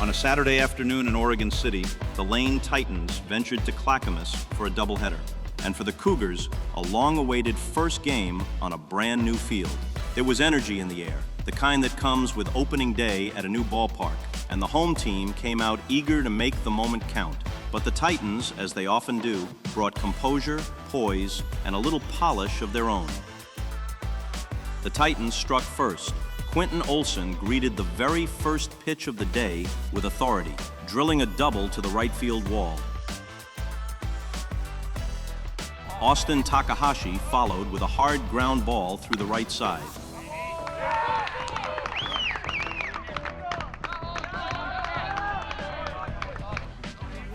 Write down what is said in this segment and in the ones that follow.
On a Saturday afternoon in Oregon City, the Lane Titans ventured to Clackamas for a doubleheader. And for the Cougars, a long-awaited first game on a brand new field. There was energy in the air, the kind that comes with opening day at a new ballpark, and the home team came out eager to make the moment count. But the Titans, as they often do, brought composure, poise, and a little polish of their own. The Titans struck first. Quentin Olson greeted the very first pitch of the day with authority, drilling a double to the right field wall. Austin Takahashi followed with a hard ground ball through the right side.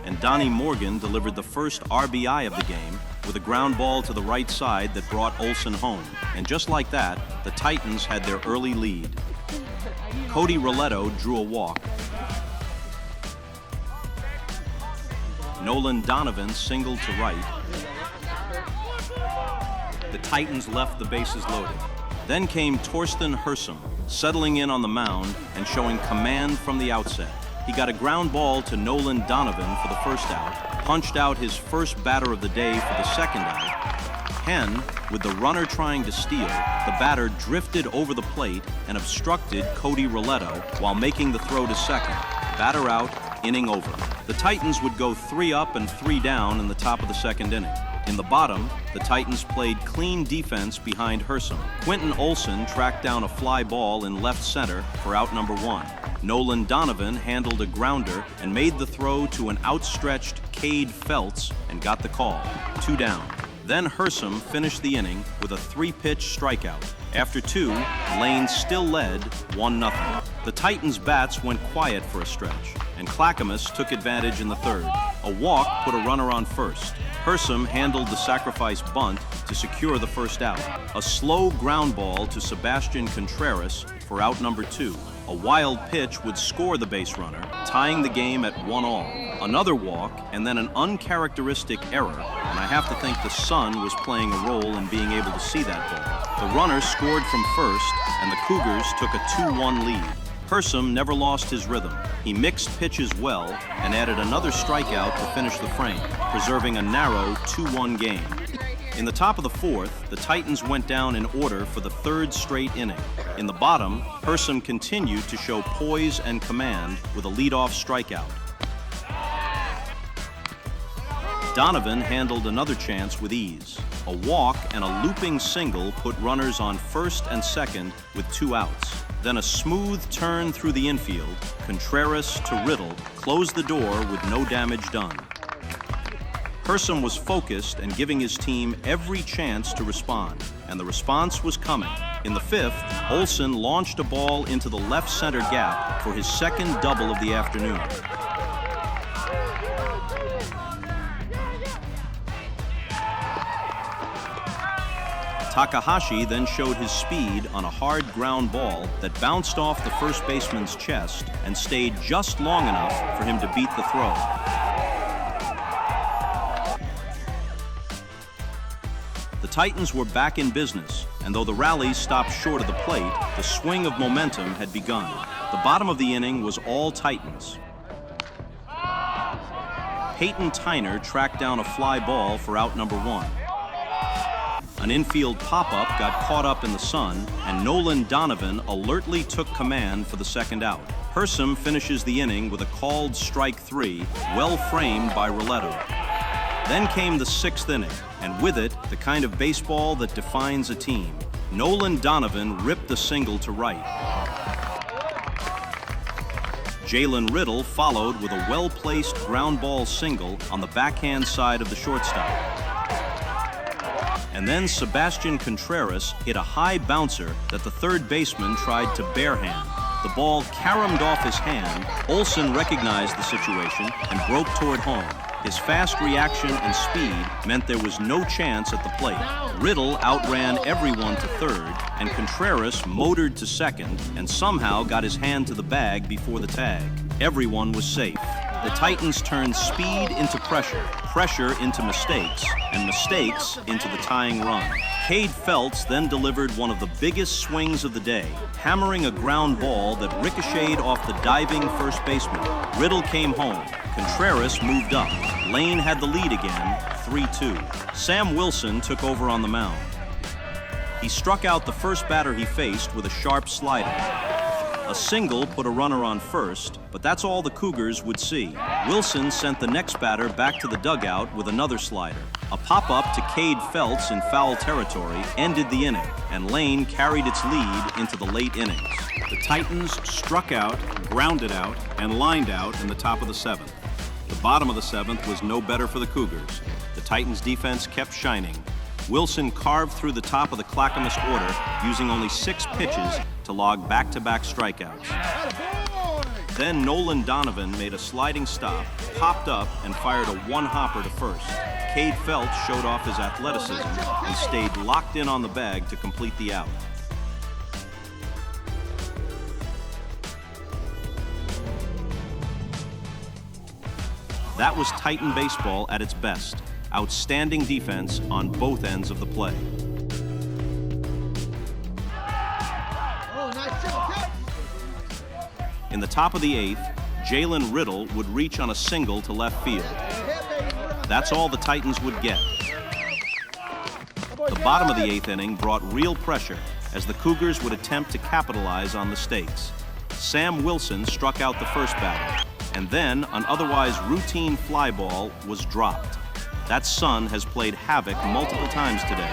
And Donnie Morgan delivered the first RBI of the game with a ground ball to the right side that brought Olson home. And just like that, the Titans had their early lead. Cody Roletto drew a walk. Nolan Donovan singled to right. The Titans left the bases loaded. Then came Torsten Hersom, settling in on the mound and showing command from the outset. He got a ground ball to Nolan Donovan for the first out, punched out his first batter of the day for the second out. Hen, with the runner trying to steal, the batter drifted over the plate and obstructed Cody Roletto while making the throw to second. Batter out, inning over. The Titans would go 3 up and 3 down in the top of the second inning. In the bottom, the Titans played clean defense behind Hersom. Quentin Olson tracked down a fly ball in left center for out number 1. Nolan Donovan handled a grounder and made the throw to an outstretched Cade Feltz and got the call. 2 down. Then Hersom finished the inning with a 3-pitch strikeout. After 2, Lane still led 1-0. The Titans' bats went quiet for a stretch, and Clackamas took advantage in the third. A walk put a runner on first. Hersom handled the sacrifice bunt to secure the first out. A slow ground ball to Sebastian Contreras for out number 2. A wild pitch would score the base runner, tying the game at 1-1. Another walk, and then an uncharacteristic error, and I have to think the sun was playing a role in being able to see that ball. The runner scored from first, and the Cougars took a 2-1 lead. Hersom never lost his rhythm. He mixed pitches well and added another strikeout to finish the frame, preserving a narrow 2-1 game. In the top of the fourth, the Titans went down in order for the 3rd straight inning. In the bottom, Hersom continued to show poise and command with a leadoff strikeout. Donovan handled another chance with ease. A walk and a looping single put runners on first and second with 2 outs. Then a smooth turn through the infield, Contreras to Riddle, closed the door with no damage done. Hersom was focused and giving his team every chance to respond, and the response was coming. In the 5th, Olson launched a ball into the left center gap for his second double of the afternoon. Takahashi then showed his speed on a hard ground ball that bounced off the first baseman's chest and stayed just long enough for him to beat the throw. The Titans were back in business, and though the rally stopped short of the plate, the swing of momentum had begun. The bottom of the inning was all Titans. Peyton Tyner tracked down a fly ball for out number 1. An infield pop-up got caught up in the sun, and Nolan Donovan alertly took command for the second out. Hersom finishes the inning with a called strike 3, well framed by Roletto. Then came the 6th inning, and with it, the kind of baseball that defines a team. Nolan Donovan ripped the single to right. Jalen Riddle followed with a well-placed ground ball single on the backhand side of the shortstop. And then Sebastian Contreras hit a high bouncer that the 3rd baseman tried to barehand. The ball caromed off his hand. Olson recognized the situation and broke toward home. His fast reaction and speed meant there was no chance at the plate. Riddle outran everyone to 3rd, and Contreras motored to 2nd and somehow got his hand to the bag before the tag. Everyone was safe. The Titans turned speed into pressure, pressure into mistakes, and mistakes into the tying run. Cade Felts then delivered one of the biggest swings of the day, hammering a ground ball that ricocheted off the diving first baseman. Riddle came home. Contreras moved up. Lane had the lead again, 3-2. Sam Wilson took over on the mound. He struck out the first batter he faced with a sharp slider. A single put a runner on first, but that's all the Cougars would see. Wilson sent the next batter back to the dugout with another slider. A pop-up to Cade Felts in foul territory ended the inning, and Lane carried its lead into the late innings. The Titans struck out, grounded out, and lined out in the top of the seventh. The bottom of the seventh was no better for the Cougars. The Titans' defense kept shining. Wilson carved through the top of the Clackamas order, using only 6 pitches to log back-to-back strikeouts. Then Nolan Donovan made a sliding stop, popped up, and fired a one-hopper to first. Cade Felts showed off his athleticism and stayed locked in on the bag to complete the out. That was Titan baseball at its best. Outstanding defense on both ends of the play. In the top of the 8th, Jalen Riddle would reach on a single to left field. That's all the Titans would get. The bottom of the 8th inning brought real pressure as the Cougars would attempt to capitalize on the stakes. Sam Wilson struck out the first batter, and then an otherwise routine fly ball was dropped. That son has played havoc multiple times today,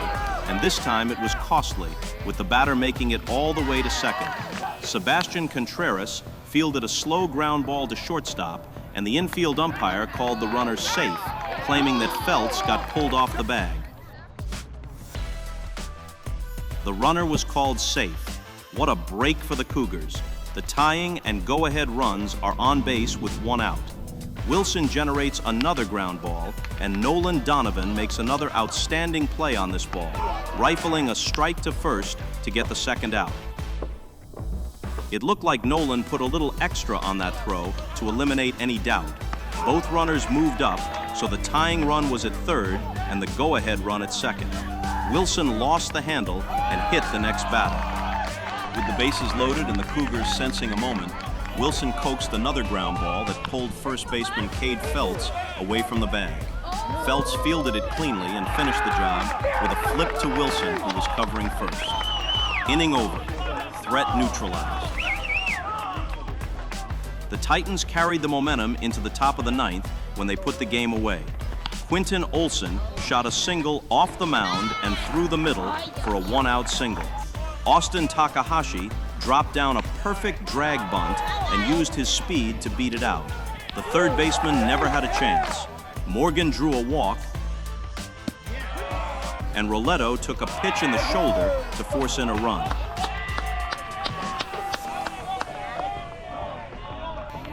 and this time it was costly, with the batter making it all the way to second. Sebastian Contreras fielded a slow ground ball to shortstop, and the infield umpire called the runner safe, claiming that Felts got pulled off the bag. The runner was called safe. What a break for the Cougars. The tying and go-ahead runs are on base with 1 out. Wilson generates another ground ball, and Nolan Donovan makes another outstanding play on this ball, rifling a strike to first to get the second out. It looked like Nolan put a little extra on that throw to eliminate any doubt. Both runners moved up, so the tying run was at third and the go-ahead run at second. Wilson lost the handle and hit the next batter. With the bases loaded and the Cougars sensing a moment, Wilson coaxed another ground ball that pulled first baseman Cade Felts away from the bag. Felts fielded it cleanly and finished the job with a flip to Wilson, who was covering first. Inning over. Threat neutralized. The Titans carried the momentum into the top of the 9th when they put the game away. Quinton Olson shot a single off the mound and through the middle for a 1-out single. Austin Takahashi dropped down a perfect drag bunt and used his speed to beat it out. The third baseman never had a chance. Morgan drew a walk, and Roletto took a pitch in the shoulder to force in a run.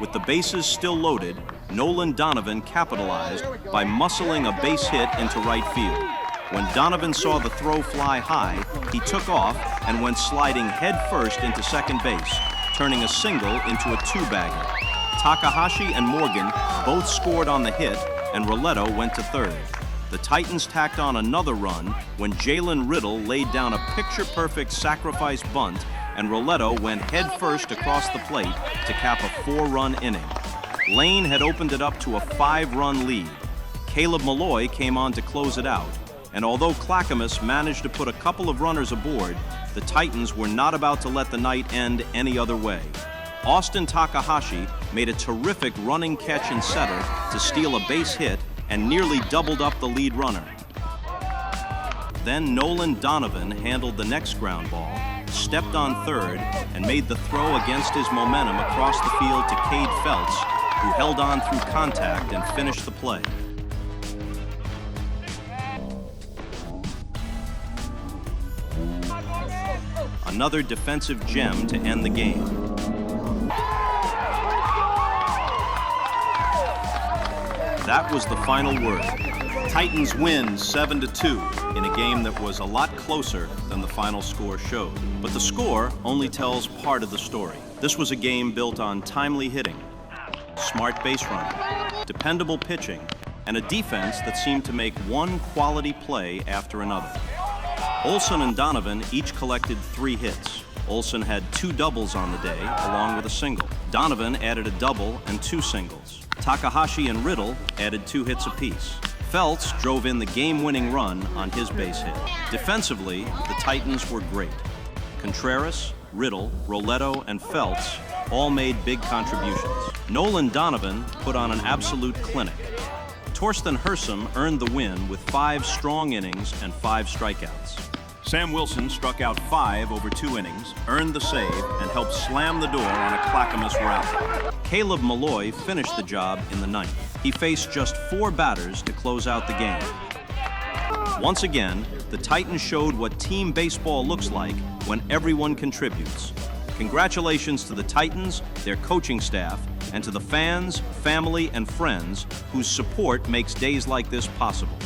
With the bases still loaded, Nolan Donovan capitalized by muscling a base hit into right field. When Donovan saw the throw fly high, he took off and went sliding headfirst into second base, turning a single into a 2-bagger. Takahashi and Morgan both scored on the hit, and Roletto went to third. The Titans tacked on another run when Jalen Riddle laid down a picture-perfect sacrifice bunt, and Roletto went headfirst across the plate to cap a 4-run inning. Lane had opened it up to a 5-run lead. Caleb Malloy came on to close it out. And although Clackamas managed to put a couple of runners aboard, the Titans were not about to let the night end any other way. Austin Takahashi made a terrific running catch and setter to steal a base hit and nearly doubled up the lead runner. Then Nolan Donovan handled the next ground ball, stepped on third, and made the throw against his momentum across the field to Cade Felts, who held on through contact and finished the play. Another defensive gem to end the game. That was the final word. Titans win 7-2 in a game that was a lot closer than the final score showed. But the score only tells part of the story. This was a game built on timely hitting, smart base running, dependable pitching, and a defense that seemed to make one quality play after another. Olson and Donovan each collected 3 hits. Olson had 2 doubles on the day, along with a single. Donovan added a double and 2 singles. Takahashi and Riddle added 2 hits apiece. Feltz drove in the game-winning run on his base hit. Defensively, the Titans were great. Contreras, Riddle, Roletto, and Feltz all made big contributions. Nolan Donovan put on an absolute clinic. Torsten Hersom earned the win with 5 strong innings and 5 strikeouts. Sam Wilson struck out 5 over 2 innings, earned the save, and helped slam the door on a Clackamas rally. Caleb Malloy finished the job in the 9th. He faced just 4 batters to close out the game. Once again, the Titans showed what team baseball looks like when everyone contributes. Congratulations to the Titans, their coaching staff, and to the fans, family, and friends whose support makes days like this possible.